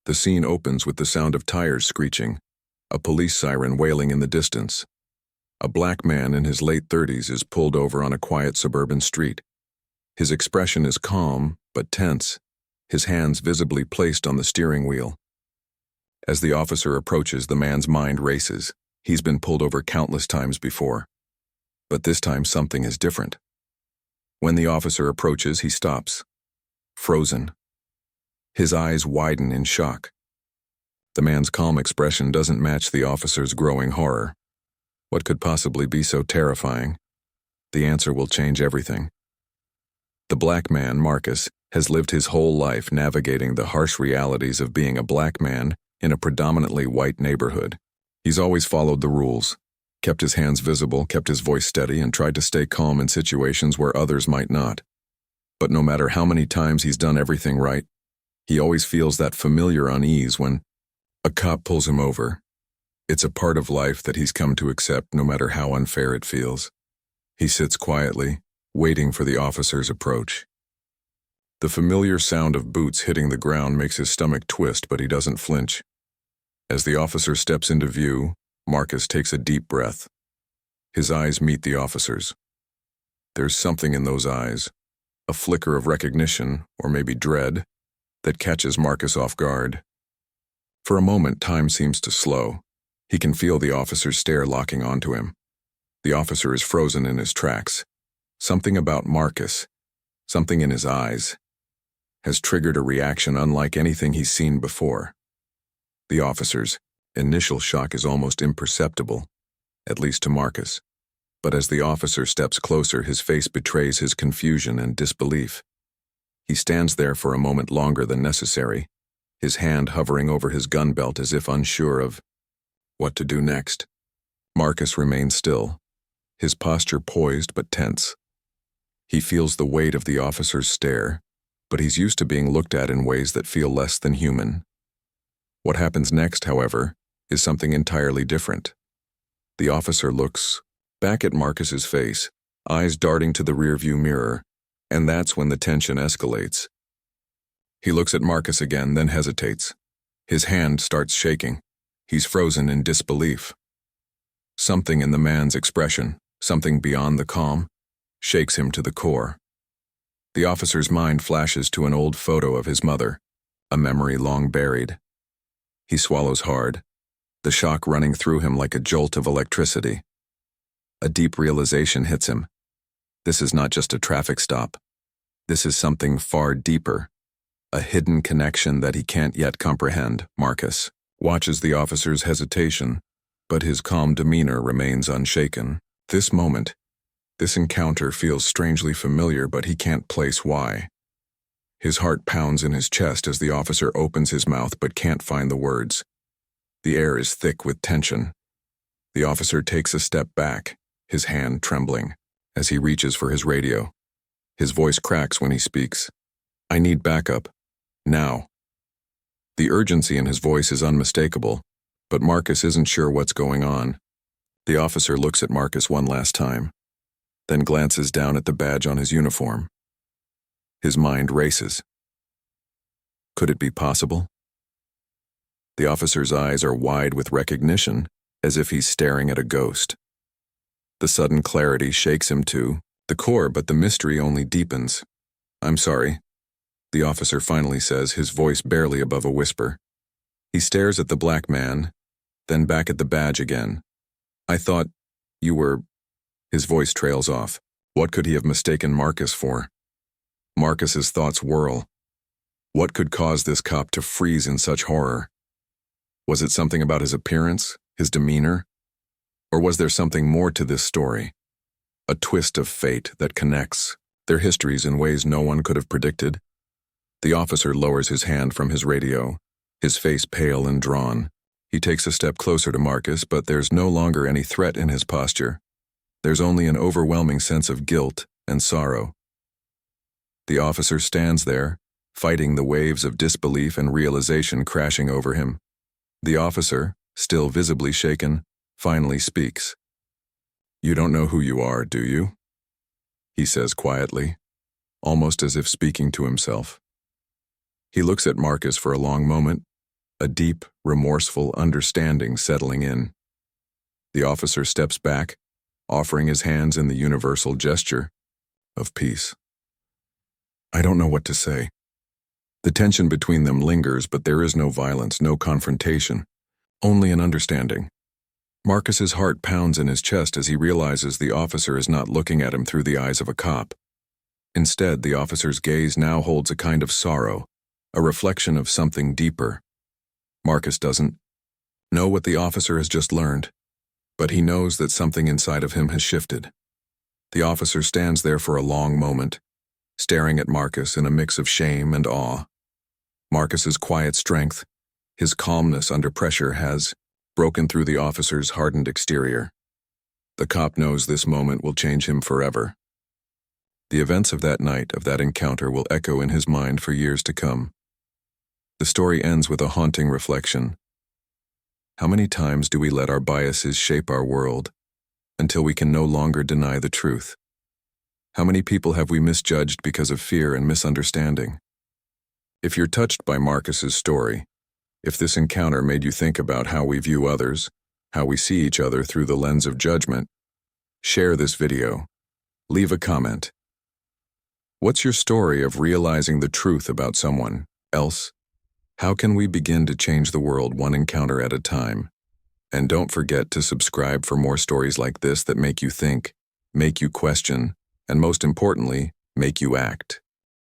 The scene opens with the sound of tires screeching, a police siren wailing in the distance. A black man in his late 30s is pulled over on a quiet suburban street. His expression is calm but tense, his hands visibly placed on the steering wheel. As the officer approaches, the man's mind races. He's been pulled over countless times before. But this time something is different. When the officer approaches, he stops, frozen. His eyes widen in shock. The man's calm expression doesn't match the officer's growing horror. What could possibly be so terrifying? The answer will change everything. The black man, Marcus, has lived his whole life navigating the harsh realities of being a black man in a predominantly white neighborhood. He's always followed the rules, kept his hands visible, kept his voice steady, and tried to stay calm in situations where others might not. But no matter how many times he's done everything right, he always feels that familiar unease when a cop pulls him over. It's a part of life that he's come to accept no matter how unfair it feels. He sits quietly, waiting for the officer's approach. The familiar sound of boots hitting the ground makes his stomach twist, but he doesn't flinch. As the officer steps into view, Marcus takes a deep breath. His eyes meet the officer's. There's something in those eyes, a flicker of recognition, or maybe dread, that catches Marcus off guard. For a moment, time seems to slow. He can feel the officer's stare locking onto him. The officer is frozen in his tracks. Something about Marcus, something in his eyes, has triggered a reaction unlike anything he's seen before. The officer's initial shock is almost imperceptible, at least to Marcus. But as the officer steps closer, his face betrays his confusion and disbelief. He stands there for a moment longer than necessary, his hand hovering over his gun belt as if unsure of what to do next. Marcus remains still, his posture poised but tense. He feels the weight of the officer's stare, but he's used to being looked at in ways that feel less than human. What happens next, however, is something entirely different. The officer looks back at Marcus's face, eyes darting to the rearview mirror, and that's when the tension escalates. He looks at Marcus again, then hesitates. His hand starts shaking. He's frozen in disbelief. Something in the man's expression, something beyond the calm, shakes him to the core. The officer's mind flashes to an old photo of his mother, a memory long buried. He swallows hard, the shock running through him like a jolt of electricity. A deep realization hits him. This is not just a traffic stop. This is something far deeper, a hidden connection that he can't yet comprehend. Marcus watches the officer's hesitation, but his calm demeanor remains unshaken. This moment, this encounter feels strangely familiar, but he can't place why. His heart pounds in his chest as the officer opens his mouth but can't find the words. The air is thick with tension. The officer takes a step back, his hand trembling, as he reaches for his radio. His voice cracks when he speaks. "I need backup. Now." The urgency in his voice is unmistakable, but Marcus isn't sure what's going on. The officer looks at Marcus one last time, then glances down at the badge on his uniform. His mind races. Could it be possible? The officer's eyes are wide with recognition, as if he's staring at a ghost. The sudden clarity shakes him to the core, but the mystery only deepens. "I'm sorry," the officer finally says, his voice barely above a whisper. He stares at the black man, then back at the badge again. "I thought you were..." His voice trails off. What could he have mistaken Marcus for? Marcus's thoughts whirl. What could cause this cop to freeze in such horror? Was it something about his appearance, his demeanor? Or was there something more to this story? A twist of fate that connects their histories in ways no one could have predicted? The officer lowers his hand from his radio, his face pale and drawn. He takes a step closer to Marcus, but there's no longer any threat in his posture. There's only an overwhelming sense of guilt and sorrow. The officer stands there, fighting the waves of disbelief and realization crashing over him. The officer, still visibly shaken, finally speaks. "You don't know who you are, do you?" he says quietly, almost as if speaking to himself. He looks at Marcus for a long moment, a deep, remorseful understanding settling in. The officer steps back, offering his hands in the universal gesture of peace. I don't know what to say. The tension between them lingers, but there is no violence, no confrontation, only an understanding. Marcus's heart pounds in his chest as he realizes the officer is not looking at him through the eyes of a cop. Instead, the officer's gaze now holds a kind of sorrow, a reflection of something deeper. Marcus doesn't know what the officer has just learned, but he knows that something inside of him has shifted. The officer stands there for a long moment, staring at Marcus in a mix of shame and awe. Marcus's quiet strength, his calmness under pressure has broken through the officer's hardened exterior. The cop knows this moment will change him forever. The events of that night, of that encounter, will echo in his mind for years to come. The story ends with a haunting reflection. How many times do we let our biases shape our world until we can no longer deny the truth? How many people have we misjudged because of fear and misunderstanding? If you're touched by Marcus's story, if this encounter made you think about how we view others, how we see each other through the lens of judgment, share this video. Leave a comment. What's your story of realizing the truth about someone else? How can we begin to change the world one encounter at a time? And don't forget to subscribe for more stories like this that make you think, make you question, and most importantly, make you act.